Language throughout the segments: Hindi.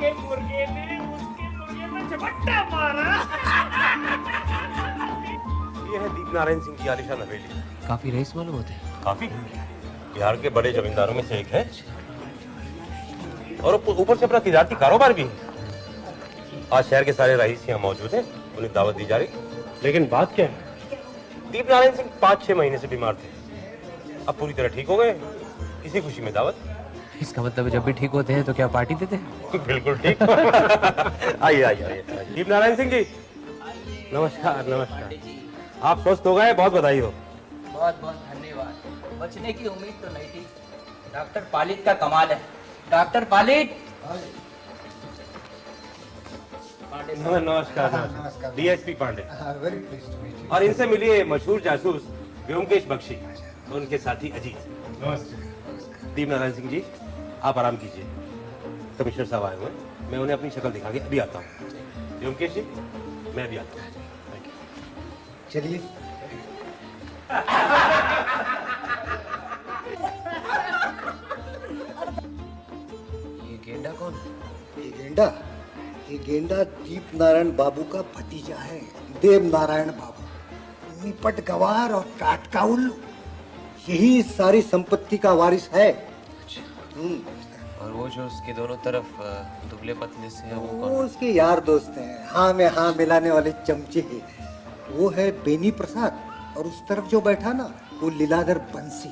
के मुर्गे ने उसके मुर्गे में झपट्टा मारा। ये है दीप नारायण सिंह की आलिशान हवेली। काफी रईस मालूम होते हैं। काफी बिहार के बड़े जमींदारों में से एक है और ऊपर से अपना तिजारती कारोबार भी है। आज शहर के सारे रईस यहाँ मौजूद हैं, उन्हें दावत दी जा रही। लेकिन बात क्या है, दीप नारायण सिंह 5-6 महीने से बीमार थे, अब पूरी तरह ठीक हो गए। इसी खुशी में दावत। इसका मतलब जब भी ठीक होते हैं तो क्या पार्टी देते हैं? बिल्कुल ठीक। आइए आइए आइए। दीप नारायण सिंह जी नमस्कार। नमस्कार, आप स्वस्थ हो गए, बहुत बधाई हो। बहुत बहुत धन्यवाद। बचने की उम्मीद तो नहीं थी। डॉक्टर पालित का कमाल है। डॉक्टर पालित। नमस्कार। डीएसपी पांडे। और इनसे मिलिए मशहूर जासूस व्योमकेश बख्शी और उनके साथी अजीत। नमस्ते। दीप नारायण सिंह जी आप आराम कीजिए, कमिश्नर साहब आए हुए हैं, मैं उन्हें अपनी शक्ल दिखा के अभी आता हूँ। व्योमकेश जी मैं अभी आता हूँ। चलिए। ये गेंडा कौन है? ये गेंडा दीप नारायण बाबू का भतीजा है, देव नारायण बाबू। निपट गवार और टाटका उल्लू, यही सारी संपत्ति का वारिस है। और वो जो उसके दोनों तरफ दुबले पतले से है वो कौन? वो उसके यार दोस्त हैं, हाँ में हाँ मिलाने वाले चमचे हैं। वो है बेनी प्रसाद और उस तरफ जो बैठा ना वो लीलाधर बंसी।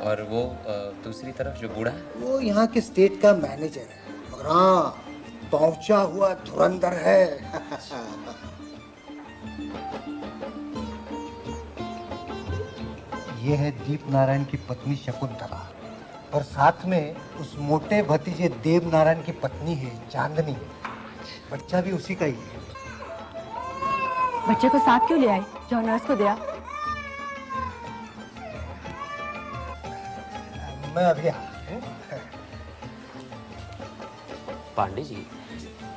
और वो दूसरी तरफ जो बूढ़ा है वो यहाँ के स्टेट का मैनेजर है, मगर हाँ पहुंचा हुआ धुरंधर है। ये है दीप नारायण की पत्नी शकुंतला और साथ में उस मोटे भतीजे देव नारायण की पत्नी है चांदनी। बच्चा भी उसी का ही है। बच्चे को साथ क्यों ले आए? जो नर्स को दिया। मैं अभी आ। पांडे जी,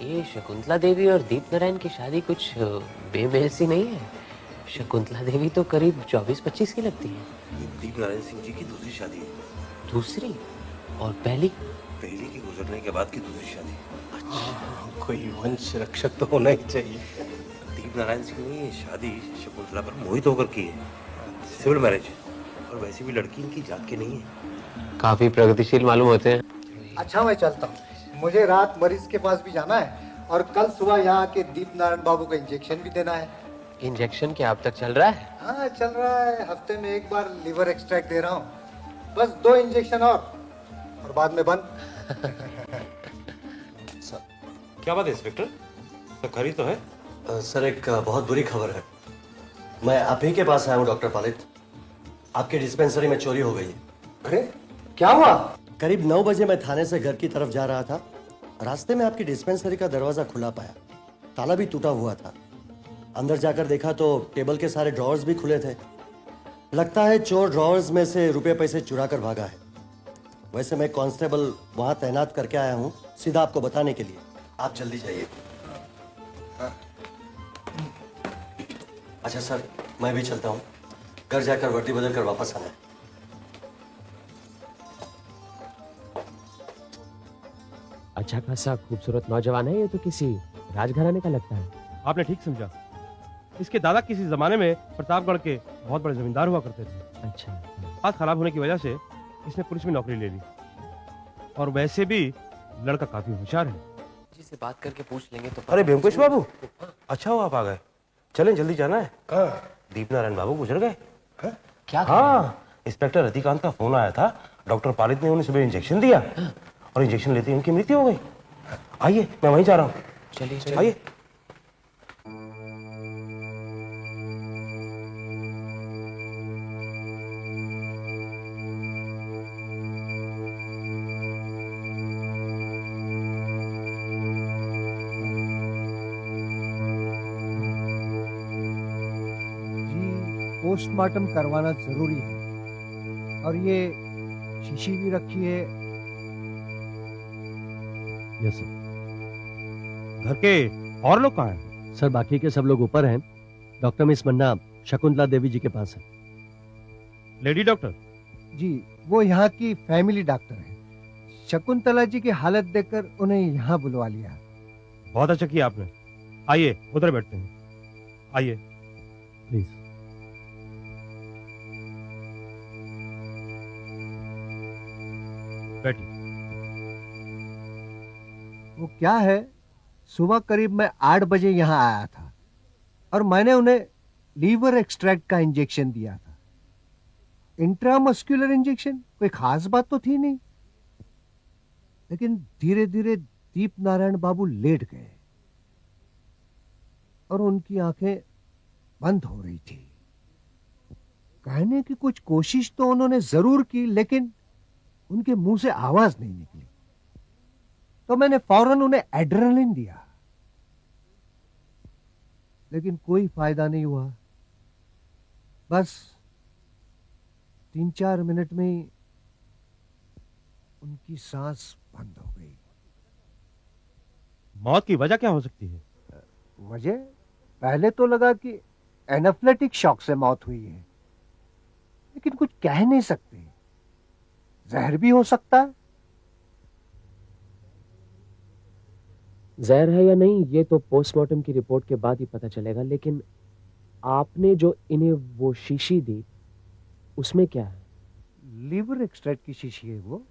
ये शकुंतला देवी और दीप नारायण की शादी कुछ बेमेल सी नहीं है? शकुंतला देवी तो करीब 24-25 की लगती है। ये दीप नारायण सिंह जी की दूसरी शादी है। दूसरी? और पहली? पहली के गुजरने के बाद की दूसरी शादी। कोई वंश रक्षक तो होना ही चाहिए। दीप नारायण सिंह ने ये शादी शकुंतला पर मोहित होकर की है, सिविल मैरिज। और वैसे भी लड़की इनकी जात की नहीं है। काफी प्रगतिशील मालूम होते हैं। अच्छा मैं चलता हूँ, मुझे रात मरीज के पास भी जाना है और कल सुबह यहाँ के दीप नारायण बाबू का इंजेक्शन भी देना है। इंजेक्शन क्या अब तक चल रहा है? हाँ चल रहा है, हफ्ते में एक बार लिवर एक्सट्रैक्ट दे रहा हूँ। बस 2 इंजेक्शन और बाद में बंद। क्या बात है इंस्पेक्टर, सब खरी तो है? सर एक बहुत बुरी खबर है। मैं आप ही के पास आया हूँ डॉक्टर पालित। आपके डिस्पेंसरी में चोरी हो गई है। अरे क्या हुआ? करीब 9 बजे मैं थाने से घर की तरफ जा रहा था। रास्ते में आपकी डिस्पेंसरी का दरवाजा खुला पाया, ताला भी टूटा हुआ था। अंदर जाकर देखा तो टेबल के सारे ड्रॉर्स भी खुले थे। लगता है चोर ड्रॉर्स में से रुपए पैसे चुरा कर भागा है। वैसे मैं कांस्टेबल वहां तैनात करके आया हूँ सीधा आपको बताने के लिए। आप जल्दी जाइए। अच्छा सर मैं भी चलता हूँ, घर जाकर वर्दी बदल कर वापस आना है। अच्छा खासा खूबसूरत नौजवान है ये तो, किसी राजघराने का लगता है। आपने ठीक समझा। इसके दादा किसी जमाने में प्रतापगढ़ के बहुत बड़े जमींदार हुआ करते थे। अच्छा। हाथ खराब होने की वजह से इसने पुलिस में नौकरी ले ली। और वैसे भी लड़का काफी होशियार है। जी से बात करके पूछ लेंगे तो। अरे व्योमकेश बाबू, अच्छा हो आप आ गए। चलें जल्दी जाना है। दीप नारायण बाबू गुजर गए। क्या? हाँ, इंस्पेक्टर रतिकांत का फोन आया था। डॉक्टर पालित ने उन्हें सुबह इंजेक्शन दिया और इंजेक्शन लेते ही उनकी मृत्यु हो गई। आइए मैं वहीं जा रहा हूँ। चलिए आइए। पोस्टमार्टम करवाना जरूरी है और ये शीशी भी रखी है। Yes sir. घर के और लोग कहाँ हैं? सर बाकी के सब लोग ऊपर हैं। डॉक्टर मिस मन्ना शकुंतला देवी जी के पास है। Lady doctor? जी वो यहाँ की फैमिली डॉक्टर है। शकुंतला जी की हालत देखकर उन्हें यहाँ बुलवा लिया। बहुत अच्छा किया आपने। आइए उधर बैठते हैं, आइए प्लीज। बैठिए। वो क्या है, सुबह करीब मैं 8 बजे यहाँ आया था और मैंने उन्हें लीवर एक्सट्रैक्ट का इंजेक्शन दिया था। इंट्रामस्कुलर इंजेक्शन, कोई खास बात तो थी नहीं, लेकिन धीरे धीरे दीप नारायण बाबू लेट गए और उनकी आंखें बंद हो रही थी। कहने की कुछ कोशिश तो उन्होंने जरूर की, लेकिन उनके मुंह से आवाज नहीं निकली। तो मैंने फौरन उन्हें एड्रेनलिन दिया, लेकिन कोई फायदा नहीं हुआ। बस 3-4 मिनट में ही उनकी सांस बंद हो गई। मौत की वजह क्या हो सकती है? मुझे पहले तो लगा कि एनाफ्लेटिक शॉक से मौत हुई है, लेकिन कुछ कह नहीं सकते। जहर भी हो सकता है। जहर है या नहीं ये तो पोस्टमार्टम की रिपोर्ट के बाद ही पता चलेगा, लेकिन आपने जो इन्हें वो शीशी दी उसमें क्या है? लीवर एक्सट्रैक्ट की शीशी है वो।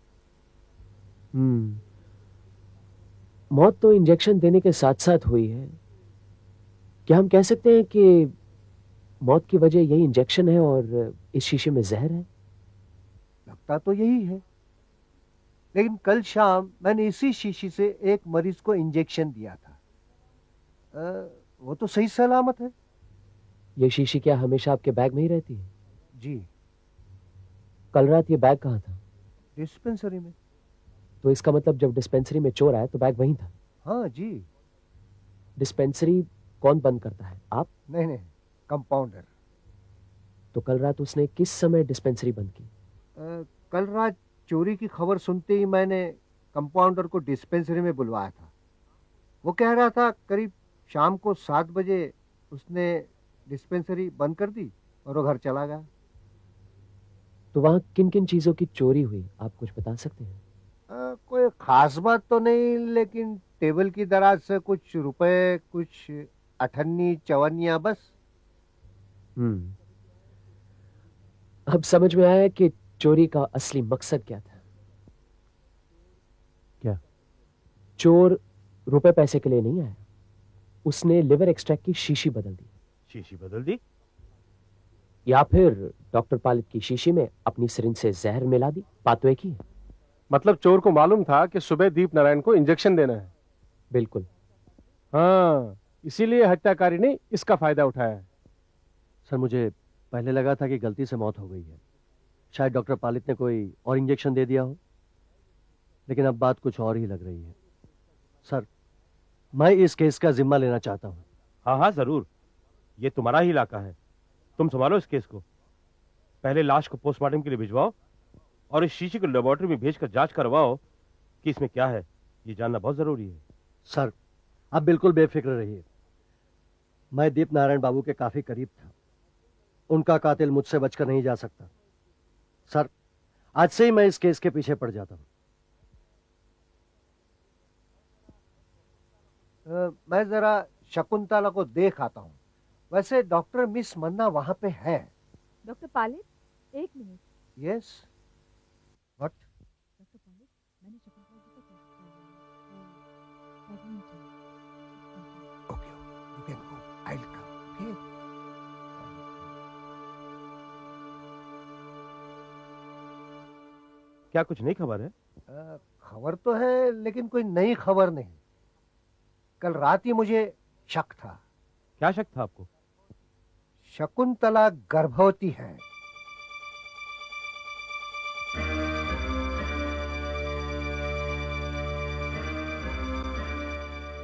मौत तो इंजेक्शन देने के साथ साथ हुई है। क्या हम कह सकते हैं कि मौत की वजह यही इंजेक्शन है और इस शीशे में जहर है? लगता तो यही है, लेकिन कल शाम मैंने इसी शीशी से एक मरीज को इंजेक्शन दिया था। वो तो सही सलामत है। ये शीशी क्या हमेशा आपके बैग में ही रहती है? जी। कल रात ये बैग कहाँ था? डिस्पेंसरी में। तो इसका मतलब जब डिस्पेंसरी में चोर आया तो बैग वहीं था? हाँ जी। डिस्पेंसरी कौन बंद करता है, आप? नहीं, कंपाउंडर। तो कल रात उसने किस समय डिस्पेंसरी बंद की? कल रात चोरी की खबर सुनते ही मैंने कंपाउंडर को डिस्पेंसरी में बुलवाया था। वो कह रहा था करीब शाम को 7 बजे उसने डिस्पेंसरी बंद कर दी और वो घर चला गया। तो वहां किन किन चीजों की चोरी हुई, आप कुछ बता सकते हैं? कोई खास बात तो नहीं, लेकिन टेबल की दराज से कुछ रुपए, कुछ अठन्नी चवन्नियां, बस। अब समझ में आया कि चोरी का असली मकसद क्या था। क्या? चोर रुपए पैसे के लिए नहीं आया, उसने लिवर एक्सट्रैक्ट की शीशी बदल दी। शीशी बदल दी? या फिर डॉक्टर पालित की शीशी में अपनी सिरिंज से जहर मिला दी। बात तो एक ही है। मतलब चोर को मालूम था कि सुबह दीप नारायण को इंजेक्शन देना है। बिल्कुल। हाँ, इसीलिए हत्याकारी ने इसका फायदा उठाया है। सर, मुझे पहले लगा था कि गलती से मौत हो गई है, शायद डॉक्टर पालित ने कोई और इंजेक्शन दे दिया हो, लेकिन अब बात कुछ और ही लग रही है। सर, मैं इस केस का जिम्मा लेना चाहता हूँ। हाँ हाँ जरूर, ये तुम्हारा ही इलाका है, तुम संभालो इस केस को। पहले लाश को पोस्टमार्टम के लिए भिजवाओ और इस शीशी को लेबोरेटरी में भेजकर जांच करवाओ कि इसमें क्या है, ये जानना बहुत जरूरी है। सर, आप बिल्कुल बेफिक्र रहिए। मैं दीप नारायण बाबू के काफी करीब था, उनका कातिल मुझसे बचकर नहीं जा सकता। सर, आज से ही मैं इस केस के पीछे पड़ जाता हूं। मैं जरा शकुंतला को देख आता हूँ। वैसे डॉक्टर मिस मन्ना वहां पे है। डॉक्टर पालित, एक मिनट। Yes, what? डॉक्टर पालित, मैंने शकुंतला जी का टेस्ट किया है। Okay, you can go, I will come. Okay. क्या कुछ नई खबर है? खबर तो है, लेकिन कोई नई खबर नहीं। कल रात ही मुझे शक था। क्या शक था आपको? शकुंतला गर्भवती है।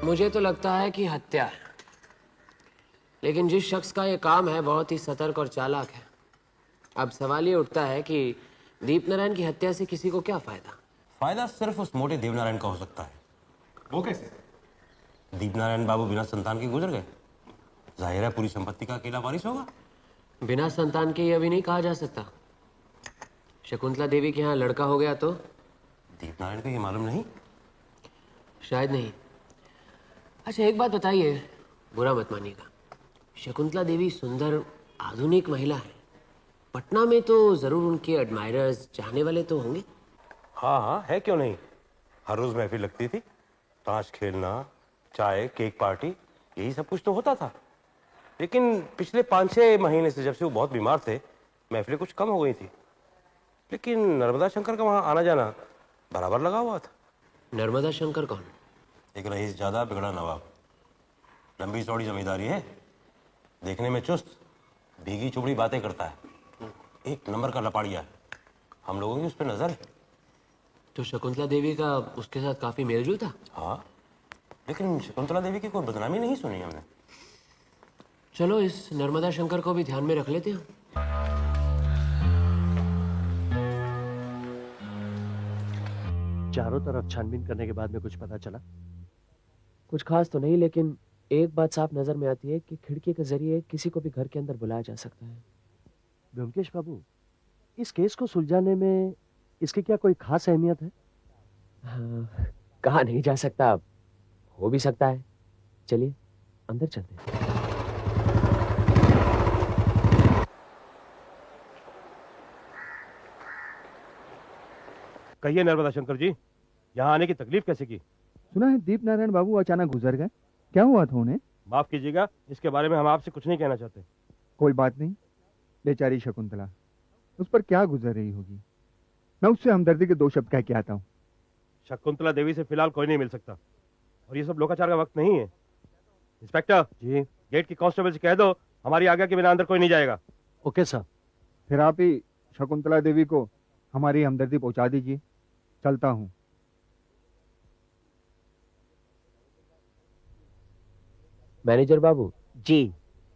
मुझे तो लगता है कि हत्या है, लेकिन जिस शख्स का ये काम है बहुत ही सतर्क और चालाक है। अब सवाल ये उठता है कि दीप नारायण की हत्या से किसी को क्या फायदा? फायदा सिर्फ उस मोटे देवनारायण का हो सकता है। वो कैसे? दीप नारायण बाबू बिना संतान के गुजर गए, जाहिर है पूरी संपत्ति का अकेला वारिस होगा। बिना संतान के ये अभी नहीं कहा जा सकता। शकुंतला देवी के यहाँ लड़का हो गया तो दीपनारायण को ये मालूम नहीं? शायद नहीं। अच्छा एक बात बताइए, बुरा मत मानिएगा, शकुंतला देवी सुंदर आधुनिक महिला है। पटना में तो जरूर उनके एडमायरर्स, चाहने वाले तो होंगे। हाँ हाँ, है क्यों नहीं। हर रोज महफिल लगती थी, ताश खेलना, चाय, केक पार्टी, यही सब कुछ तो होता था। लेकिन पिछले 5-6 महीने से जब से वो बहुत बीमार थे, महफिलें कुछ कम हो गई थी। लेकिन नर्मदा शंकर का वहाँ आना जाना बराबर लगा हुआ था। नर्मदा शंकर कौन? एक रईस ज्यादा बिगड़ा नवाब, लंबी चौड़ी जमींदारी है, देखने में चुस्त, भीगी चुबड़ी बातें करता है, एक नंबर का लपाड़िया है। हम लोगों की उस पर नजर है। तो शकुंतला देवी का उसके साथ काफी मेलजोल था? हाँ, लेकिन शकुंतला देवी की कोई बदनामी नहीं सुनी हमने। चलो इस नर्मदा शंकर को भी ध्यान में रख लेते हैं। चारों तरफ छानबीन करने के बाद में कुछ पता चला? कुछ खास तो नहीं, लेकिन एक बात साफ नजर में आती है कि खिड़की के जरिए किसी को भी घर के अंदर बुलाया जा सकता है। ब्योमकेश बाबू, इस केस को सुलझाने में इसकी क्या कोई खास अहमियत है? हाँ, कहा नहीं जा सकता, हो भी सकता है। चलिए अंदर चलते हैं। कहिए नर्मदा शंकर जी, यहाँ आने की तकलीफ कैसे की? सुना है दीप नारायण बाबू अचानक गुजर गए। क्या हुआ था उन्हें? माफ कीजिएगा, इसके बारे में हम आपसे कुछ नहीं कहना चाहते। कोई बात नहीं, बेचारी शकुंतला, उस पर क्या गुजर रही होगी। मैं उससे हमदर्दी के 2 शब्द कह के आता हूँ। शकुंतला देवी से फिलहाल कोई नहीं मिल सकता, और ये सब लोकाचार का वक्त नहीं है। इंस्पेक्टर जी, गेट की कांस्टेबल से कह दो हमारी आज्ञा के बिना अंदर कोई नहीं जाएगा। Okay sir. फिर आप ही शकुंतला देवी को हमारी हमदर्दी पहुंचा दीजिए। चलता हूँ। मैनेजर बाबू जी,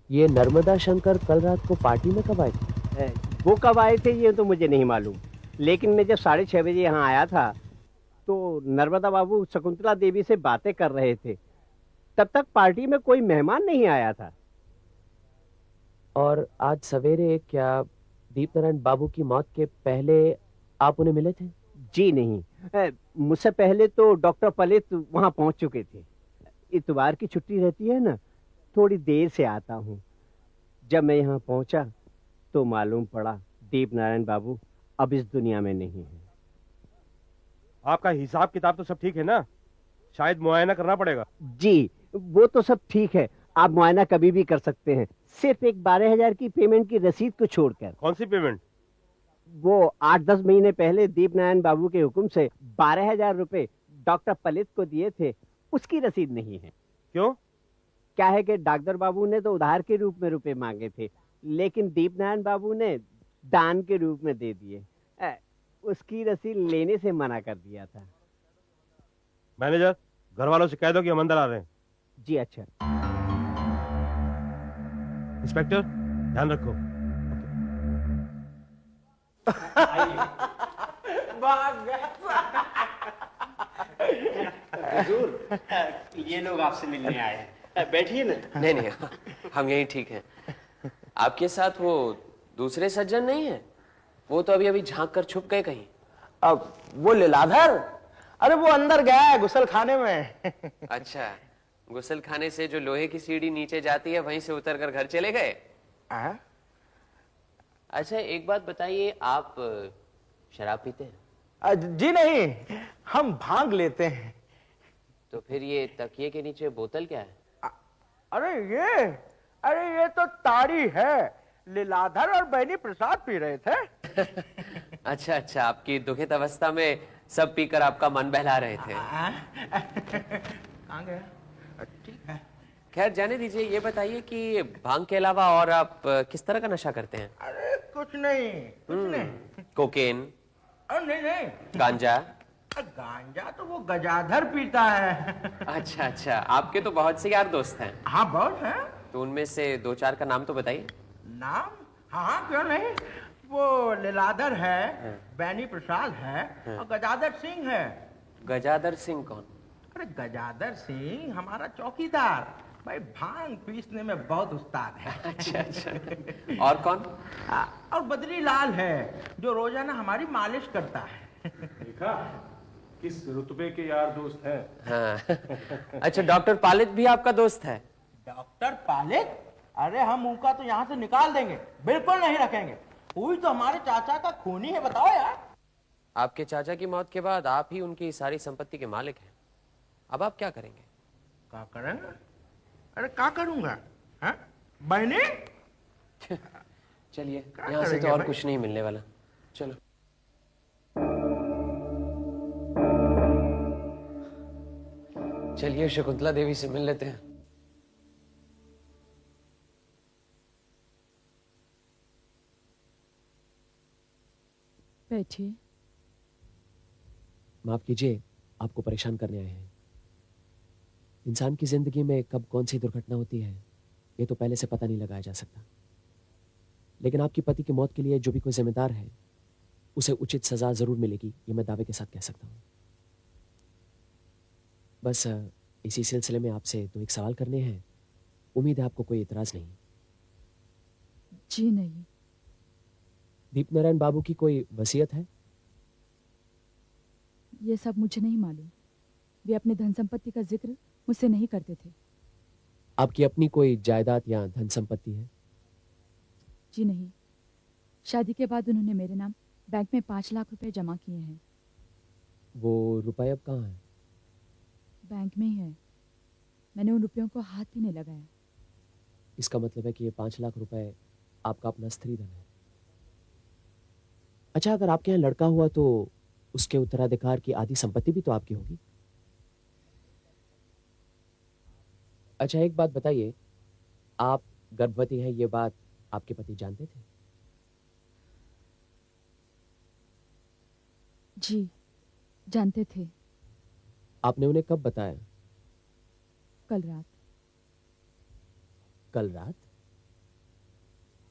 ये नर्मदा शंकर कल रात को पार्टी में कब आए थे? वो कब आए थे ये तो मुझे नहीं मालूम, लेकिन मैं जब 6:30 बजे यहाँ आया था तो नर्मदा बाबू शकुंतला देवी से बातें कर रहे थे। तब तक पार्टी में कोई मेहमान नहीं आया था। और आज सवेरे क्या दीपनारायण बाबू की मौत के पहले आप उन्हें मिले थे? जी नहीं, मुझसे पहले तो डॉक्टर पलित वहाँ पहुँच चुके थे। इतवार की छुट्टी रहती है ना, थोड़ी देर से आता हूँ। जब मैं यहाँ पहुँचा तो मालूम पड़ा दीपनारायण बाबू अब इस दुनिया में नहीं है। आपका हिसाब किताब तो सब ठीक है ना? शायद मुआयना करना पड़ेगा। जी, वो तो सब ठीक है, आप मुआयना कभी भी कर सकते हैं, सिर्फ एक 12,000 की पेमेंट की रसीद को छोड़कर। कौन सी पेमेंट? वो 8-10 महीने पहले दीपनारायण बाबू के हुक्म से 12,000 रुपए डॉक्टर पलित को दिए थे, उसकी रसीद नहीं है। क्यों? क्या है कि डॉक्टर बाबू ने तो उधार के रूप में रुपए मांगे थे, लेकिन दीपनारायण बाबू ने दान के रूप में दे दिए। उसकी रसीद लेने से मना कर दिया था। मैनेजर, घर वालों से कह दो कि हम अंदर आ रहे हैं। जी अच्छा। इंस्पेक्टर, ध्यान रखो। हुजूर, ये लोग आपसे मिलने आए हैं, बैठिए ना। नहीं नहीं, हम यहीं ठीक हैं। आपके साथ वो दूसरे सज्जन नहीं है? वो तो अभी अभी झांक कर छुप गए कहीं। अब वो लीलाधर, अरे वो अंदर गया है गुसल खाने में। अच्छा, गुसल खाने से जो लोहे की सीढ़ी नीचे जाती है वहीं से उतर कर घर चले गए? अच्छा एक बात बताइए, आप शराब पीते हैं? जी नहीं, हम भांग लेते हैं। तो फिर ये तकिए के नीचे बोतल क्या है? अरे ये तो ताड़ी है। लीलाधर और बैनी प्रसाद पी रहे थे। अच्छा अच्छा, आपकी दुखित अवस्था में सब पीकर आपका मन बहला रहे थे। कहाँ गया? ठीक है, खैर जाने दीजिए। ये बताइए कि भांग के अलावा और आप किस तरह का नशा करते हैं? अरे कुछ नहीं। कोकेन? नहीं, गांजा? गांजा तो वो गजाधर पीता है। अच्छा अच्छा, आपके तो बहुत से यार दोस्त हैं। हाँ बहुत हैं। तो उनमें से 2-4 का नाम तो बताइए। नाम? हाँ क्यों नहीं, वो लीलाधर है, बैनी प्रसाद है, और गजाधर सिंह है। गजाधर सिंह कौन? अरे गजाधर सिंह हमारा चौकीदार, भाई भांग पीसने में बहुत उस्ताद है। अच्छा अच्छा। और कौन? और बद्री लाल है, जो रोजाना हमारी मालिश करता है। देखा, किस रुतबे के यार दोस्त हैं। हाँ। अच्छा, डॉक्टर पालित भी आपका दोस्त है? डॉक्टर पालित? अरे हम उनका तो यहाँ से निकाल देंगे, बिल्कुल नहीं रखेंगे। हुई तो हमारे चाचा का खूनी है, बताओ यार। आपके चाचा की मौत के बाद आप ही उनकी सारी संपत्ति के मालिक हैं। अब आप क्या करेंगे? क्या करेंगे? अरे क्या करूंगा? हाँ? बहने? चलिए, यहाँ से तो और कुछ नहीं मिलने वाला। चलो। चलिए शकुंतला देवी से मिल लेते हैं। बैठिए। माफ कीजिए, आपको परेशान करने आए हैं। इंसान की जिंदगी में कब कौन सी दुर्घटना होती है, ये तो पहले से पता नहीं लगाया जा सकता। लेकिन आपकी पति की मौत के लिए जो भी कोई जिम्मेदार है, उसे उचित सजा जरूर मिलेगी, ये मैं दावे के साथ कह सकता हूँ। बस इसी सिलसिले में आपसे 2-1 सवाल करने हैं। उम्मीद है आपको कोई इतराज नहीं। जी नहीं। दीपनारायण बाबू की कोई वसीयत है? ये सब मुझे नहीं मालूम। वे अपने धन संपत्ति का जिक्र मुझसे नहीं करते थे। आपकी अपनी कोई जायदाद या धन संपत्ति है? जी नहीं। शादी के बाद उन्होंने मेरे नाम बैंक में 5 लाख रुपए जमा किए हैं। वो रुपए अब कहाँ है? बैंक में ही है। मैंने उन रुपयों को हाथ भी नहीं लगाया। इसका मतलब है कि ये 5 लाख रुपए आपका अपना स्त्रीधन है। अच्छा, अगर आपके यहाँ लड़का हुआ तो उसके उत्तराधिकार की आधी संपत्ति भी तो आपकी होगी। अच्छा, एक बात बताइए, आप गर्भवती हैं, ये बात आपके पति जानते थे? जी, जानते थे। आपने उन्हें कब बताया? कल रात। कल रात?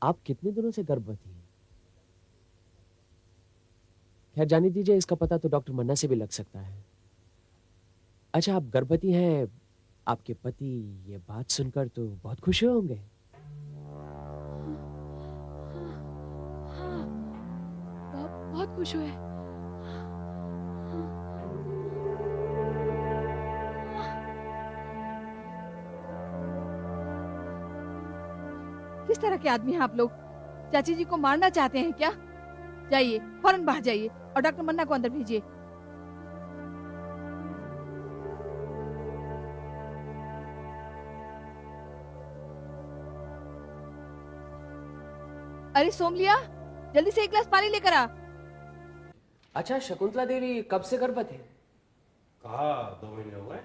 आप कितने दिनों से गर्भवती हैं? खैर जाने दीजिए, इसका पता तो डॉक्टर मन्ना से भी लग सकता है। अच्छा, आप गर्भवती हैं, आपके पति ये बात सुनकर तो बहुत खुश हुए होंगे। बहुत खुश हुए। किस तरह के आदमी हैं आप लोग? चाची जी को मारना चाहते हैं क्या? जाइए, फौरन बाहर जाइए और डॉक्टर मन्ना को अंदर भेजिए। अरे सोमलिया, जल्दी से 1 गिलास पानी लेकर आ। अच्छा, शकुंतला देवी कब से गर्भवती है? कहा 2 महीने हो गए।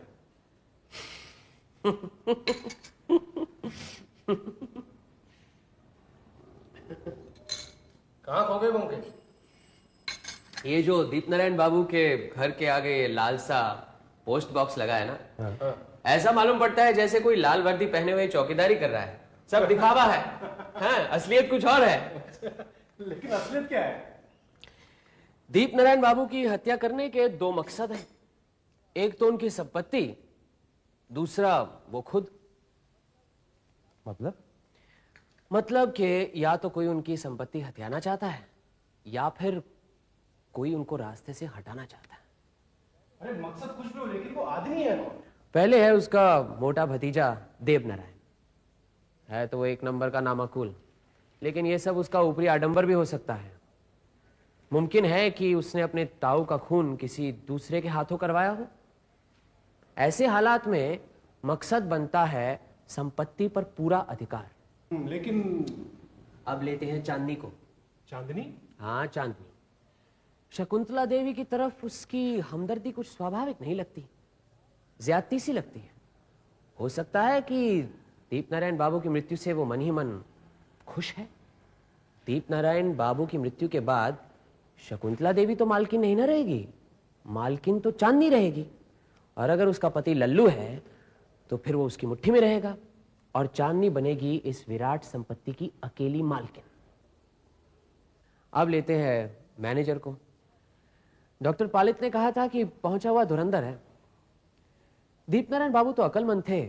कहाँ खो गए होंगे? ये जो दीपनारायण बाबू के घर के आगे ये लाल सा पोस्ट बॉक्स लगा है ना, ऐसा मालूम पड़ता है जैसे कोई लाल वर्दी पहने हुए चौकीदारी कर रहा है। सब दिखावा है, हाँ, असलियत कुछ और है। लेकिन असलियत क्या है? दीपनारायण बाबू की हत्या करने के 2 मकसद हैं। एक तो उनकी संपत्ति, दूसरा वो खुद। मतलब कि या तो कोई उनकी संपत्ति हथियाना चाहता है या फिर कोई उनको रास्ते से हटाना चाहता है। अरे मकसद कुछ भी हो, लेकिन वो आदमी है कौन? पहले है उसका मोटा भतीजा देवनारायण, है तो वो 1 नंबर का नामाकुल, लेकिन ये सब उसका ऊपरी आडंबर भी हो सकता है। मुमकिन है कि उसने अपने ताऊ का खून किसी दूसरे के हाथों करवाया हो। ऐसे हालात में मकसद बनता है संपत्ति पर पूरा अधिकार। लेकिन अब लेते हैं चांदनी को। चांदनी? हाँ, चांदनी। शकुंतला देवी की तरफ उसकी हमदर्दी कुछ स्वाभाविक नहीं लगती, ज्यादती सी लगती है। हो सकता है कि दीपनारायण बाबू की मृत्यु से वो मन ही मन खुश है। दीपनारायण बाबू की मृत्यु के बाद शकुंतला देवी तो मालकिन नहीं ना रहेगी, मालकिन तो चांदनी रहेगी। और अगर उसका पति लल्लू है तो फिर वो उसकी मुट्ठी में रहेगा और चांदनी बनेगी इस विराट संपत्ति की अकेली मालकिन। अब लेते हैं मैनेजर को। डॉक्टर पालित ने कहा था कि पहुंचा हुआ धुरंधर है। दीपनारायण बाबू तो अक्लमंद थे,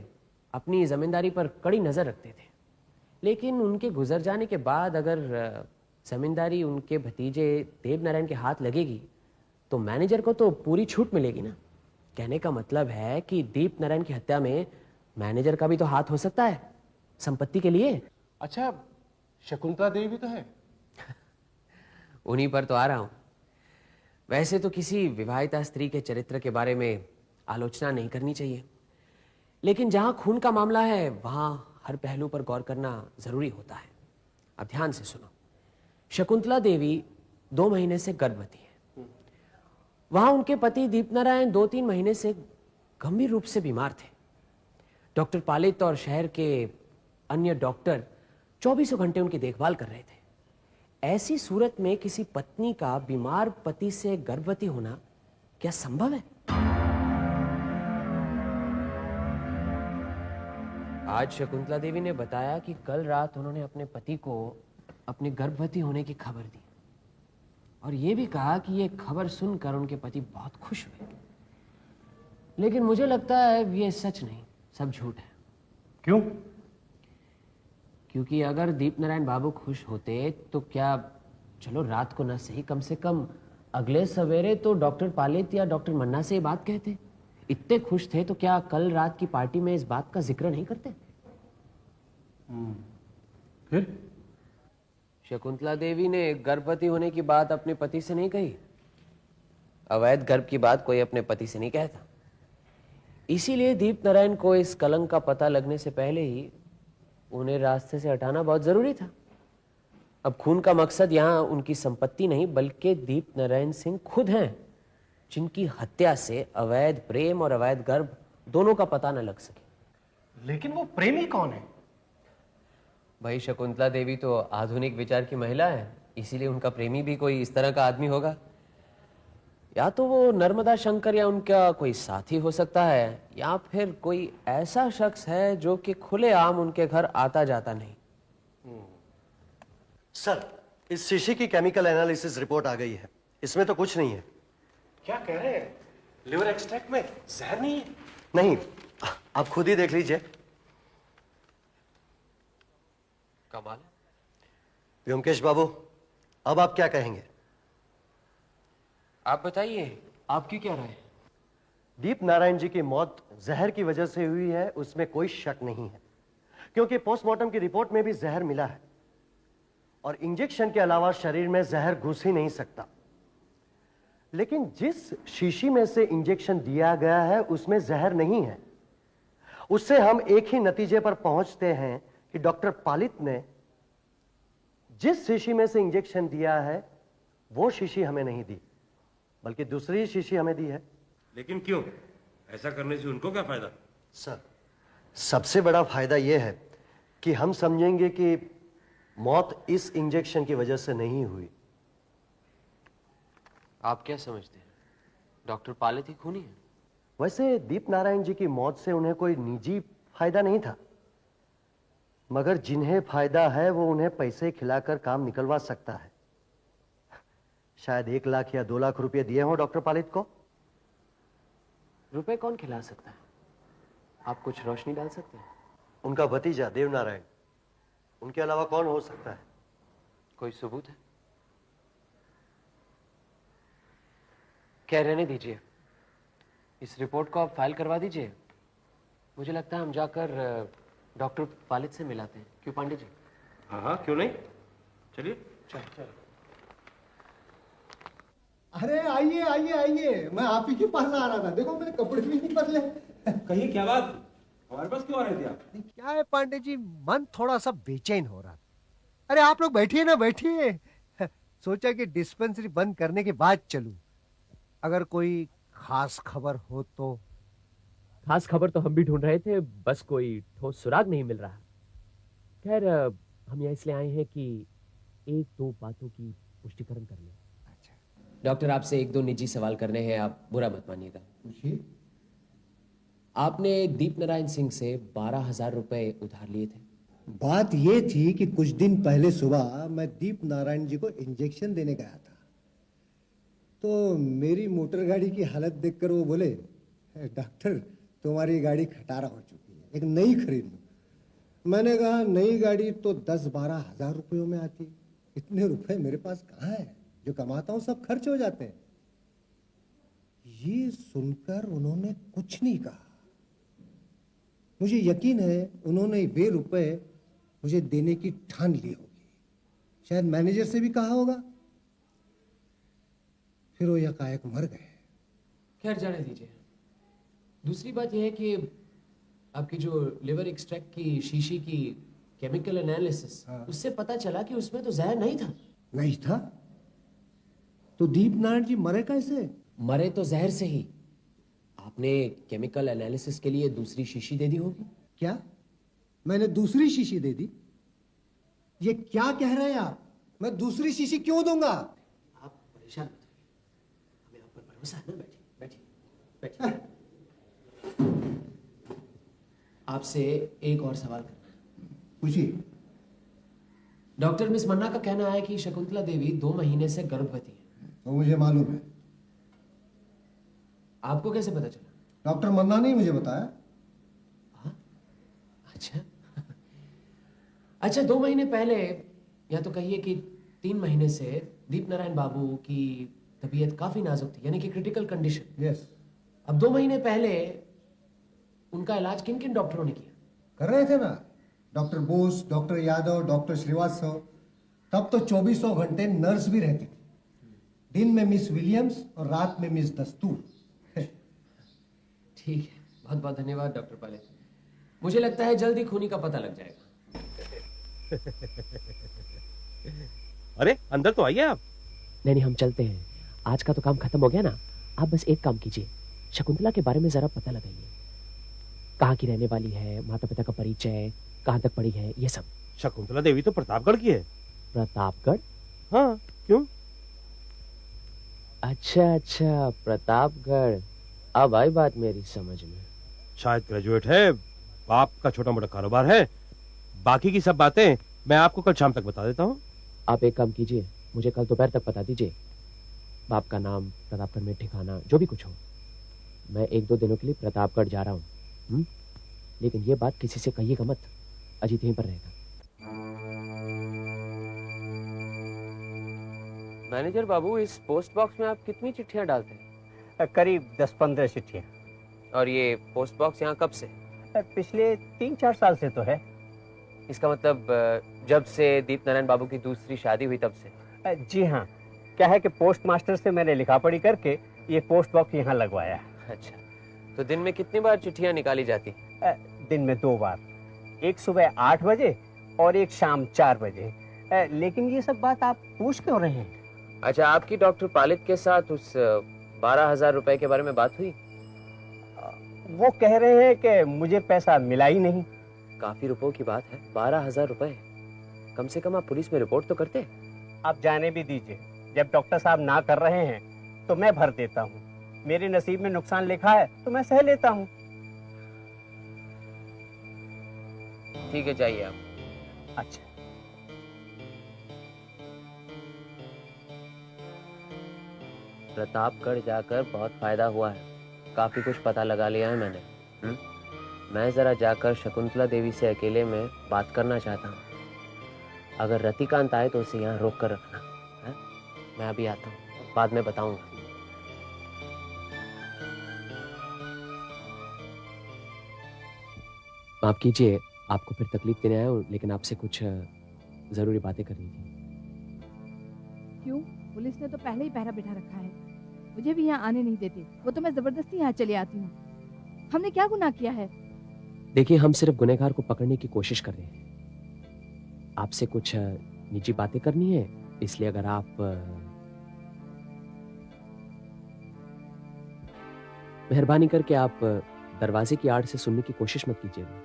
अपनी जमींदारी पर कड़ी नजर रखते थे, लेकिन उनके गुजर जाने के बाद अगर जमींदारी उनके भतीजे देवनारायण के हाथ लगेगी तो मैनेजर को तो पूरी छूट मिलेगी ना। कहने का मतलब है कि दीप नारायण की हत्या में मैनेजर का भी तो हाथ हो सकता है, संपत्ति के लिए। अच्छा, शकुंतला देवी भी तो है। उन्हीं पर तो आ रहा हूं। वैसे तो किसी विवाहिता स्त्री के चरित्र के बारे में आलोचना नहीं करनी चाहिए, लेकिन जहां खून का मामला है वहां हर पहलू पर गौर करना जरूरी होता है। अब ध्यान से सुनो। शकुंतला देवी 2 महीने से गर्भवती है। वहां उनके पति दीपनारायण 2-3 महीने से गंभीर रूप से बीमार थे। डॉक्टर पालित और शहर के अन्य डॉक्टर 24 घंटे उनकी देखभाल कर रहे थे। ऐसी सूरत में किसी पत्नी का बीमार पति से गर्भवती होना क्या संभव है? आज शकुंतला देवी ने बताया कि कल रात उन्होंने अपने पति को अपने गर्भवती होने की खबर दी और यह भी कहा कि यह खबर सुनकर उनके पति बहुत खुश हुए। लेकिन मुझे लगता है यह सच नहीं, सब झूठ है। क्यों? क्योंकि अगर दीप नारायण बाबू खुश होते तो क्या, चलो रात को ना सही, कम से कम अगले सवेरे तो डॉक्टर पालित या डॉक्टर मन्ना से ये बात कहते। इतने खुश थे तो क्या कल रात की पार्टी में इस बात का जिक्र नहीं करते? फिर शकुंतला देवी ने गर्भवती होने की बात अपने पति से नहीं कही। अवैध गर्भ की बात कोई अपने पति से नहीं कहता। इसीलिए दीप नारायण को इस कलंक का पता लगने से पहले ही उन्हें रास्ते से हटाना बहुत जरूरी था। अब खून का मकसद यहाँ उनकी संपत्ति नहीं बल्कि दीप नारायण सिंह खुद हैं, जिनकी हत्या से अवैध प्रेम और अवैध गर्भ दोनों का पता न लग सके। लेकिन वो प्रेमी कौन है? भाई शकुंतला देवी तो आधुनिक विचार की महिला है, इसीलिए उनका प्रेमी भी कोई इस तरह का आदमी होगा। या तो वो नर्मदा शंकर या उनका कोई साथी हो सकता है, या फिर कोई ऐसा शख्स है जो कि खुलेआम उनके घर आता जाता नहीं। सर, इस शीशी की केमिकल एनालिसिस रिपोर्ट आ गई है। इसमें तो कुछ नहीं है। क्या कह रहे हैं? लिवर एक्सट्रैक्ट में जहर नहीं है? नहीं, आप खुद ही देख लीजिए। कमाल है। व्योमकेश बाबू, अब आप क्या कहेंगे? आप बताइए, आपकी क्या राय है? दीप नारायण जी की मौत जहर की वजह से हुई है, उसमें कोई शक नहीं है, क्योंकि पोस्टमार्टम की रिपोर्ट में भी जहर मिला है और इंजेक्शन के अलावा शरीर में जहर घुस ही नहीं सकता। लेकिन जिस शीशी में से इंजेक्शन दिया गया है उसमें जहर नहीं है। उससे हम एक ही नतीजे पर पहुंचते हैं कि डॉक्टर पालित ने जिस शीशी में से इंजेक्शन दिया है वो शीशी हमें नहीं दी, बल्कि दूसरी शीशी हमें दी है। लेकिन क्यों? ऐसा करने से उनको क्या फायदा? सर, सबसे बड़ा फायदा यह है कि हम समझेंगे कि मौत इस इंजेक्शन की वजह से नहीं हुई। आप क्या समझते हैं? डॉक्टर पालित ही खूनी है? वैसे दीप नारायण जी की मौत से उन्हें कोई निजी फायदा नहीं था, मगर जिन्हें फायदा है वो उन्हें पैसे खिलाकर काम निकलवा सकता है। शायद 1 लाख या 2 लाख रुपए दिए हों डॉक्टर पालित को। रुपए कौन खिला सकता है? आप कुछ रोशनी डाल सकते हैं? उनका भतीजा देव नारायण, उनके अलावा कौन हो सकता है? कोई सबूत है? क्या रहने दीजिए, इस रिपोर्ट को आप फाइल करवा दीजिए। मुझे लगता है हम जाकर डॉक्टर पालित से मिलाते हैं। क्यों पांडे जी? हाँ हाँ, क्यों नहीं, चलिए। चल। अरे आइए आइए आइए, मैं आप ही के पास आ रहा था। देखो मेरे कपड़े भी नहीं बदले। कहीं क्या बात, हमारे पास क्यों आ रहे थे आप? क्या है पांडे जी, मन थोड़ा सा बेचैन हो रहा था। अरे आप लोग बैठिए ना, बैठिए। सोचा कि डिस्पेंसरी बंद करने के बाद चलूं, अगर कोई खास खबर हो तो। खास खबर तो हम भी ढूंढ रहे थे, बस कोई ठोस सुराग नहीं मिल रहा। खैर, हम यहाँ इसलिए आए हैं कि 1-2 बातों की पुष्टिकरण कर लें। डॉक्टर, आपसे 1-2 निजी सवाल करने हैं, आप बुरा मत मानिएगा। पूछिए। आपने दीप नारायण सिंह से 12,000 रुपए उधार लिए थे। बात ये थी कि कुछ दिन पहले सुबह मैं दीप नारायण जी को इंजेक्शन देने गया था, तो मेरी मोटर गाड़ी की हालत देखकर वो बोले, डॉक्टर तुम्हारी गाड़ी खटारा हो चुकी है, एक नई खरीद लो। मैंने कहा नई गाड़ी तो 10-12 हजार रुपयों में आती, इतने रुपए मेरे पास कहाँ है, जो कमाता हूँ सब खर्च हो जाते हैं। ये सुनकर उन्होंने कुछ नहीं कहा। मुझे यकीन है उन्होंने वे रुपए मुझे देने की ठान ली होगी। शायद मैनेजर से भी कहा होगा, फिर वो यकायक मर गए। खैर जाने दीजिए। दूसरी बात यह है कि आपकी जो लिवर एक्सट्रैक्ट की शीशी की केमिकल एनालिसिस, उससे पता चला कि उसमें तो जहर नहीं था। नहीं था? तो दीप नारायण जी मरे कैसे? मरे तो जहर से ही। आपने केमिकल एनालिसिस के लिए दूसरी शीशी दे दी होगी। क्या मैंने दूसरी शीशी दे दी? ये क्या कह रहे हैं आप? मैं दूसरी शीशी क्यों दूंगा? आप परेशान मत होइए, हमें आप पर भरोसा है ना। बैठिए बैठिए बैठिए। आपसे एक और सवाल करना है। पूछिए। डॉक्टर मिस मन्ना का कहना है कि शकुंतला देवी 2 महीने से गर्भवती है। तो मुझे मालूम है। आपको कैसे पता चला? डॉक्टर मन्ना ने मुझे बताया। अच्छा अच्छा, 2 महीने पहले, या तो कहिए कि 3 महीने से दीप नारायण बाबू की तबीयत काफी नाजुक थी, यानी कि क्रिटिकल कंडीशन। यस। अब 2 महीने पहले उनका इलाज किन किन डॉक्टरों ने किया? कर रहे थे ना, doctor Bose, doctor Yadav, doctor Srivastava. तब तो 24 घंटे नर्स भी रहती थी। दिन में मिस विलियम्स और रात में मिस दस्तूर। ठीक है, बहुत बहुत धन्यवाद डॉक्टर पाले। मुझे लगता है जल्दी खूनी का पता लग जाएगा। अरे अंदर तो आइए आप। नहीं, हम चलते हैं। आज का तो काम खत्म हो गया ना। आप बस एक काम कीजिए, शकुंतला के बारे में जरा पता लगाइए। कहाँ की रहने वाली है, माता पिता का परिचय, कहाँ तक पढ़ी है, ये सब। शकुंतला देवी तो प्रतापगढ़ की है। प्रतापगढ़? हाँ, क्यों? अच्छा, प्रतापगढ़। अब आई बात मेरी समझ में। शायद ग्रेजुएट है, बाप का छोटा मोटा कारोबार है। बाकी की सब बातें मैं आपको कल शाम तक बता देता हूँ। आप एक काम कीजिए, मुझे कल दोपहर तक बता दीजिए। बाप का नाम, प्रतापगढ़ में ठिकाना, जो भी कुछ हो। मैं 1-2 दिनों के लिए प्रतापगढ़ जा रहा हूँ। लेकिन ये बात किसी से कहिएगा मत। अजीत यहीं पर रहेगा। मैनेजर बाबू, इस पोस्ट बॉक्स में आप कितनी चिट्ठियां डालते हैं? करीब 10-15 चिट्ठियाँ। और ये पोस्ट बॉक्स यहाँ कब से? पिछले 3-4 साल से तो है। इसका मतलब जब से दीप नारायण बाबू की दूसरी शादी हुई तब से? जी हाँ। क्या है कि पोस्ट मास्टर से मैंने लिखा पढ़ी करके ये पोस्ट बॉक्स यहाँ लगवाया। अच्छा, तो दिन में कितनी बार चिट्ठियां निकाली जाती? दिन में 2 बार, एक सुबह 8 बजे और एक शाम 4 बजे। लेकिन ये सब बात आप पूछ क्यों रहे हैं? अच्छा, आपकी डॉक्टर पालित के साथ उस 12,000 रुपए के बारे में बात हुई? वो कह रहे हैं कि मुझे पैसा मिला ही नहीं। काफी रुपयों की बात है, 12,000 रुपए। कम से कम आप पुलिस में रिपोर्ट तो करते। आप जाने भी दीजिए, जब डॉक्टर साहब ना कर रहे हैं तो मैं भर देता हूँ। मेरे नसीब में नुकसान लिखा है तो मैं सह लेता हूँ। ठीक है, जाइए आप। अच्छा। प्रतापगढ़ जाकर बहुत फायदा हुआ है। काफी कुछ पता लगा लिया है मैंने। मैं जरा जाकर शकुंतला देवी से अकेले में बात करना चाहता हूँ। अगर रतिकांत आए तो उसे यहाँ रोक कर रखना है? मैं अभी आता हूँ, बाद में बताऊंगा। माफ कीजिए, आपको फिर तकलीफ देने आया हूँ, लेकिन आपसे कुछ जरूरी बातें करनी थी। क्यों? पुलिस ने तो पहले ही पहरा बिठा रखा है। मुझे भी यहाँ आने नहीं देते। वो तो मैं जबरदस्ती यहाँ चली आती हूँ। हमने क्या गुनाह किया है? देखिए, हम सिर्फ गुनहगार को पकड़ने की कोशिश कर रहे हैं। आपसे कुछ निजी बातें करनी है, इसलिए अगर आप मेहरबानी करके आप दरवाजे की आड़ से सुनने की कोशिश मत कीजिएगा।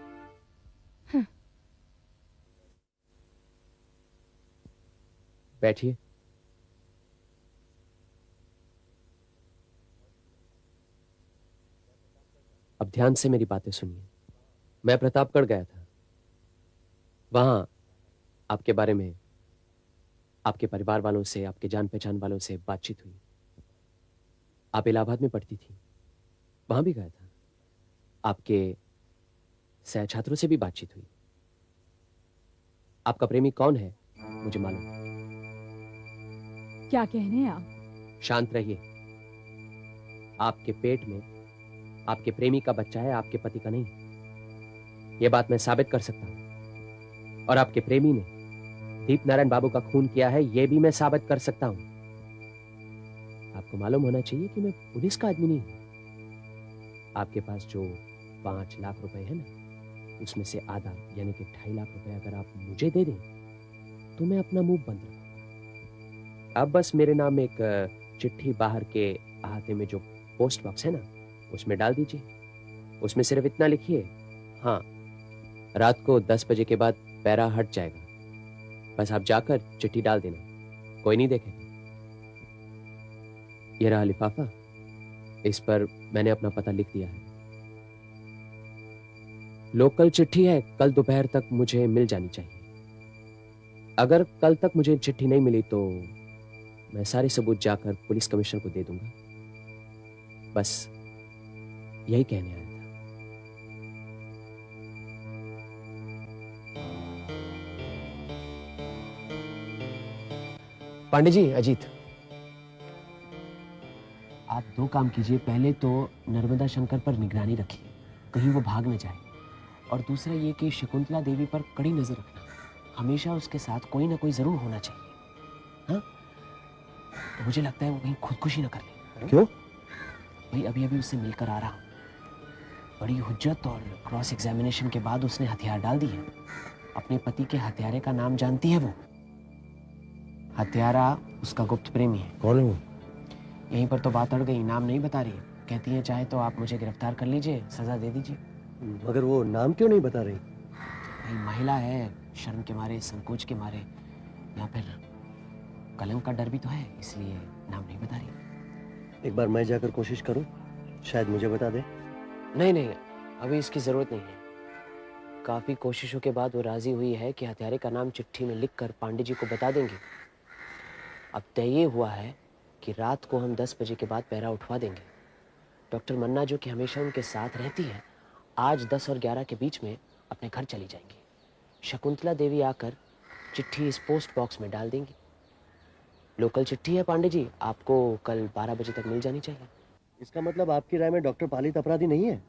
बैठिए। अब ध्यान से मेरी बातें सुनिए। मैं प्रतापगढ़ गया था। वहां आपके बारे में आपके परिवार वालों से, आपके जान पहचान वालों से बातचीत हुई। आप इलाहाबाद में पढ़ती थी, वहां भी गया था। आपके सहछात्रों से भी बातचीत हुई। आपका प्रेमी कौन है मुझे मालूम। क्या कह रहे हैं आप? शांत रहिए। आपके पेट में आपके प्रेमी का बच्चा है, आपके पति का नहीं। यह बात मैं साबित कर सकता हूं। और आपके प्रेमी ने दीप नारायण बाबू का खून किया है, यह भी मैं साबित कर सकता हूं। आपको मालूम होना चाहिए कि मैं पुलिस का आदमी नहीं हूं। आपके पास जो 5 लाख रुपए है ना, उसमें से आधा यानी कि 2.5 लाख रुपए अगर आप मुझे दे दें तो मैं अपना मुंह बंद रखूंगा। अब बस मेरे नाम एक चिट्ठी बाहर के अहाते में जो पोस्ट बॉक्स है ना, उसमें डाल दीजिए। उसमें सिर्फ इतना लिखिए, हाँ, रात को 10 बजे के बाद पैरा हट जाएगा। बस आप जाकर चिट्ठी डाल देना, कोई नहीं देखेगा। ये रहा लिफाफा, इस पर मैंने अपना पता लिख दिया है। लोकल चिट्ठी है, कल दोपहर तक मुझे मिल जानी चाहिए। अगर कल तक मुझे चिट्ठी नहीं मिली तो मैं सारे सबूत जाकर पुलिस कमिश्नर को दे दूंगा। बस यही कहने आया था। पांडे जी, अजीत, आप 2 काम कीजिए। पहले तो नर्मदा शंकर पर निगरानी रखिए, कहीं वो भाग न जाए। और दूसरा ये कि शकुंतला देवी पर कड़ी नजर रखना। हमेशा उसके साथ कोई ना कोई जरूर होना चाहिए। हाँ, तो मुझे लगता है वो कहीं खुदकुशी ना कर ले। क्यों? भाई अभी अभी उससे मिलकर आ रहा हूं। बड़ी हुज्जत और क्रॉस एग्जामिनेशन के बाद उसने हथियार डाल दिए। अपने पति के हत्यारे का नाम जानती है वो। हत्यारा उसका गुप्त प्रेमी है। कौन है वो? यहीं पर तो बात अड़ गई, नाम नहीं बता रही। कहती है चाहे तो आप मुझे गिरफ्तार कर लीजिए, सजा दे दीजिए। मगर वो नाम क्यों नहीं बता रही? भाई महिला है, शर्म के मारे, संकोच के मारे, या फिर कलंक का डर भी तो है, इसलिए नाम नहीं बता रही। एक बार मैं जाकर कोशिश करूं, शायद मुझे बता दे। नहीं नहीं, अभी इसकी जरूरत नहीं है। काफी कोशिशों के बाद वो राजी हुई है कि हत्यारे का नाम चिट्ठी में लिखकर पांडे जी को बता देंगे। अब तय ये हुआ है कि रात को हम 10 बजे के बाद पैरा उठवा देंगे। डॉक्टर मन्ना जो कि हमेशा उनके साथ रहती है, आज 10 और 11 के बीच में अपने घर चली जाएंगी। शकुंतला देवी आकर चिट्ठी इस पोस्ट बॉक्स में डाल देंगी। लोकल चिट्ठी है पांडे जी, आपको कल 12 बजे तक मिल जानी चाहिए। इसका मतलब आपकी राय में डॉक्टर पालित अपराधी नहीं है?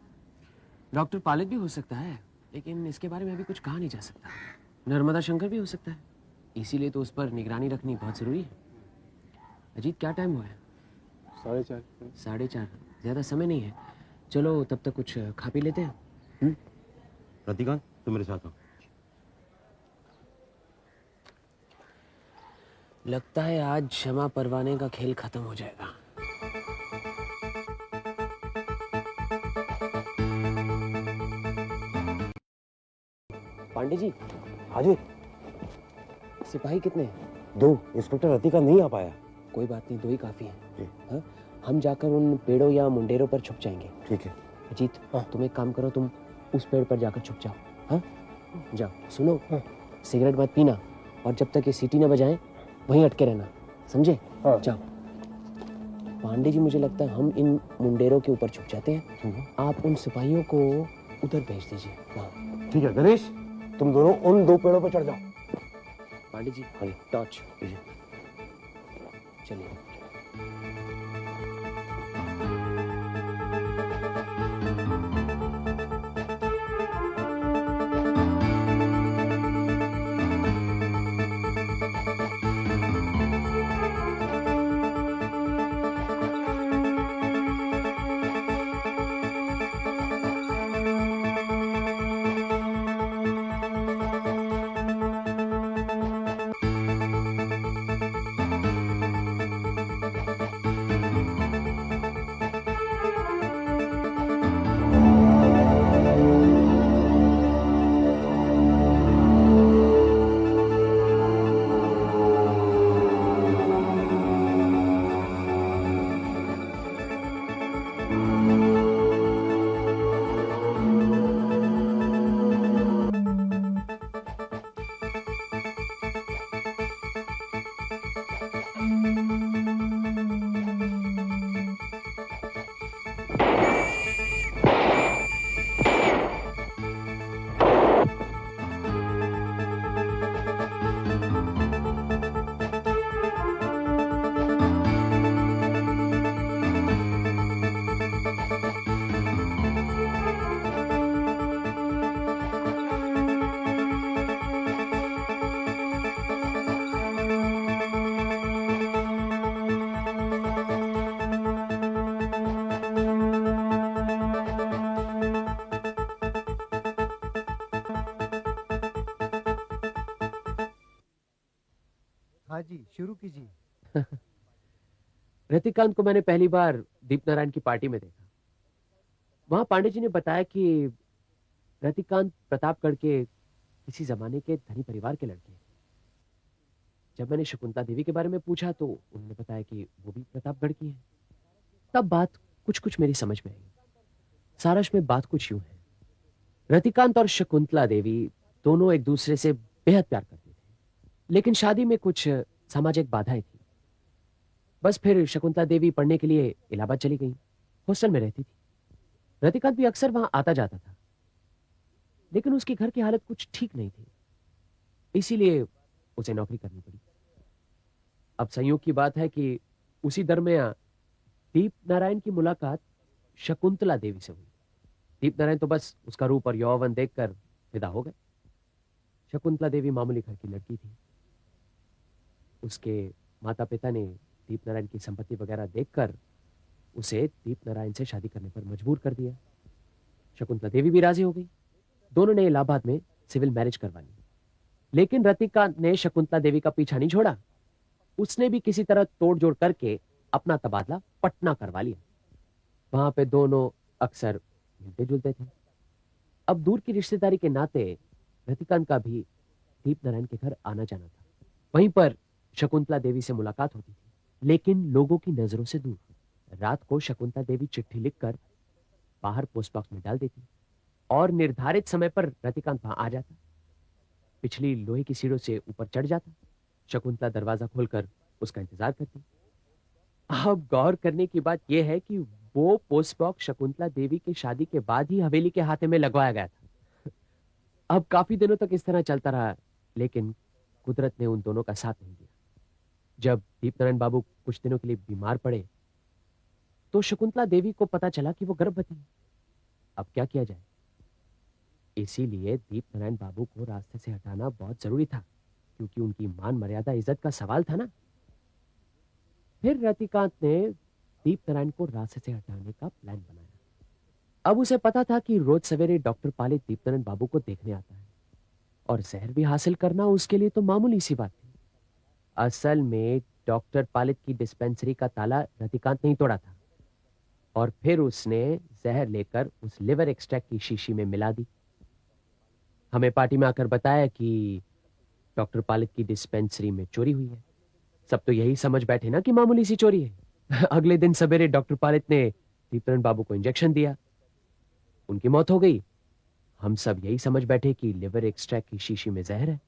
डॉक्टर पालित भी हो सकता है, लेकिन इसके बारे में अभी कुछ कहा नहीं जा सकता। नर्मदा शंकर भी हो सकता है, इसीलिए तो उस पर निगरानी रखनी बहुत जरूरी है। अजीत, क्या टाइम हुआ है? 4:30। 4:30, ज्यादा समय नहीं है। चलो तब तक कुछ खा पी लेते हैं। रतिकांत, तुम मेरे साथ आओ। लगता है आज क्षमा परवाने का खेल खत्म हो जाएगा। पांडे जी, हाजिर। सिपाही कितने हैं? 2। इंस्पेक्टर रतिकांत नहीं आ पाया। कोई बात नहीं, 2 ही काफी हैं। हाँ, हम जाकर उन पेड़ों या मुंडेरों पर छुप जाएंगे। ठीक है। अजीत, तुम एक काम करो, तुम उस पेड़ पर जाकर छुप जाओ। हाँ, जाओ। सुनो, सिगरेट मत पीना, और जब तक ये सीटी ना बजाएं वहीं अटके रहना, समझे? जाओ। पांडे जी, मुझे लगता है हम इन मुंडेरों के ऊपर छुप जाते हैं। आप उन सिपाहियों को उधर भेज दीजिए। हाँ, ठीक है। गणेश, तुम दोनों उन 2 पेड़ों पर चढ़ जाओ। पांडे जी, टॉर्च चलिए। हाँ जी, शुरू कीजिए। रतिकांत को मैंने पहली बार दीप नारायण की पार्टी में देखा। वहां पांडे जी ने बताया कि रतिकांत प्रतापगढ़ के किसी जमाने के धनी परिवार के लड़के हैं। जब मैंने शकुंतला देवी के बारे में पूछा तो उन्होंने बताया कि वो भी प्रतापगढ़ की है। तब बात कुछ कुछ मेरी समझ में आई। सारांश में बात कुछ यूं है, रतिकांत और शकुंतला देवी दोनों एक दूसरे से बेहद प्यार करते थे, लेकिन शादी में कुछ सामाजिक बाधाएं थी। बस फिर शकुंतला देवी पढ़ने के लिए इलाहाबाद चली गई, हॉस्टल में रहती थी। रतिकांत भी अक्सर वहां आता जाता था, लेकिन उसकी घर की हालत कुछ ठीक नहीं थी, इसीलिए उसे नौकरी करनी पड़ी। अब संयोग की बात है कि उसी दरमियान दीप नारायण की मुलाकात शकुंतला देवी से हुई। दीप नारायण तो बस उसका रूप और यौवन देखकर फिदा हो गए। शकुंतला देवी मामूली घर की लड़की थी। उसके माता पिता ने दीप नारायण की संपत्ति वगैरह देखकर उसे दीप नारायण से शादी करने पर मजबूर कर दिया। शकुंतला देवी भी राजी हो गई। दोनों ने इलाहाबाद में सिविल मैरिज करवा ली। लेकिन रतिकांत ने शकुंतला देवी का पीछा नहीं छोड़ा। उसने भी किसी तरह तोड़जोड़ करके अपना तबादला पटना करवा लिया। वहां पे दोनों अक्सर मिलते जुलते थे। अब दूर की रिश्तेदारी के नाते रतिकांत का भी दीप नारायण के घर आना जाना था। वहीं पर शकुंतला देवी से मुलाकात होती थी, लेकिन लोगों की नजरों से दूर। रात को शकुंतला देवी चिट्ठी लिखकर बाहर पोस्ट बॉक्स में डाल देती और निर्धारित समय पर रतिकांत वहां आ जाता। पिछली लोहे की सीढ़ियों से ऊपर चढ़ जाता। शकुंतला दरवाजा खोलकर उसका इंतजार करती। अब गौर करने की बात यह है कि वो पोस्ट बॉक्स शकुंतला देवी की शादी के बाद ही हवेली के हाथे में लगवाया गया था। अब काफी दिनों तक इस तरह चलता रहा, लेकिन कुदरत ने उन दोनों का साथ नहीं दिया। जब दीप नारायण बाबू कुछ दिनों के लिए बीमार पड़े तो शकुंतला देवी को पता चला कि वो गर्भवती है। अब क्या किया जाए? इसीलिए दीप नारायण बाबू को रास्ते से हटाना बहुत जरूरी था, क्योंकि उनकी मान मर्यादा इज्जत का सवाल था ना। फिर रतिकांत ने दीप नारायण को रास्ते से हटाने का प्लान बनाया। अब उसे पता था कि रोज सवेरे डॉक्टर पालित दीप नारायण बाबू को देखने आता है, और जहर भी हासिल करना उसके लिए तो मामूली सी बात थी। असल में डॉक्टर पालित की डिस्पेंसरी का ताला रतिकांत ने ही तोड़ा था, और फिर उसने जहर लेकर उस लिवर एक्सट्रैक्ट की शीशी में मिला दी। हमें पार्टी में आकर बताया कि डॉक्टर पालित की डिस्पेंसरी में चोरी हुई है। सब तो यही समझ बैठे ना कि मामूली सी चोरी है। अगले दिन सवेरे डॉक्टर पालित ने दीप नारायण बाबू को इंजेक्शन दिया, उनकी मौत हो गई। हम सब यही समझ बैठे कि लिवर एक्सट्रैक्ट की शीशी में जहर है।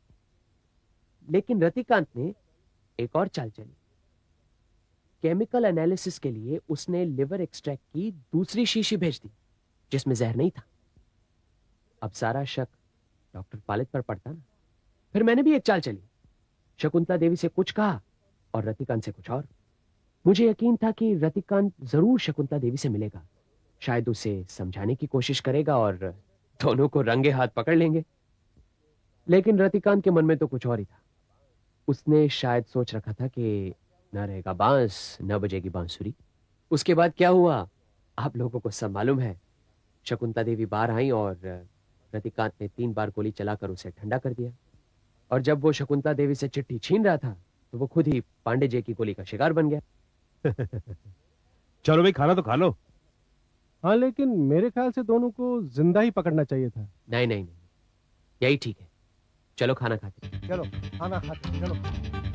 लेकिन रतिकांत ने एक और चाल चली। केमिकल एनालिसिस के लिए उसने लिवर एक्सट्रैक्ट की दूसरी शीशी भेज दी, जिसमें जहर नहीं था। अब सारा शक डॉक्टर पालित पर पड़ता ना। फिर मैंने भी एक चाल चली। शकुंतला देवी से कुछ कहा और रतिकांत से कुछ और। मुझे यकीन था कि रतिकांत जरूर शकुंतला देवी से मिलेगा, शायद उसे समझाने की कोशिश करेगा और दोनों को रंगे हाथ पकड़ लेंगे। लेकिन रतिकांत के मन में तो कुछ और ही था। उसने शायद सोच रखा था कि न रहेगा बांस न बजेगी बांसुरी। उसके बाद क्या हुआ आप लोगों को सब मालूम है। शकुंतला देवी बाहर आई और रतिकांत ने 3 बार गोली चलाकर उसे ठंडा कर दिया। और जब वो शकुंतला देवी से चिट्ठी छीन रहा था तो वो खुद ही पांडे जी की गोली का शिकार बन गया। चलो भाई, खाना तो खा लो। हाँ, लेकिन मेरे ख्याल से दोनों को जिंदा ही पकड़ना चाहिए था। नहीं नहीं नहीं, यही ठीक है। चलो खाना खाते हैं। चलो खाना खाते हैं, चलो।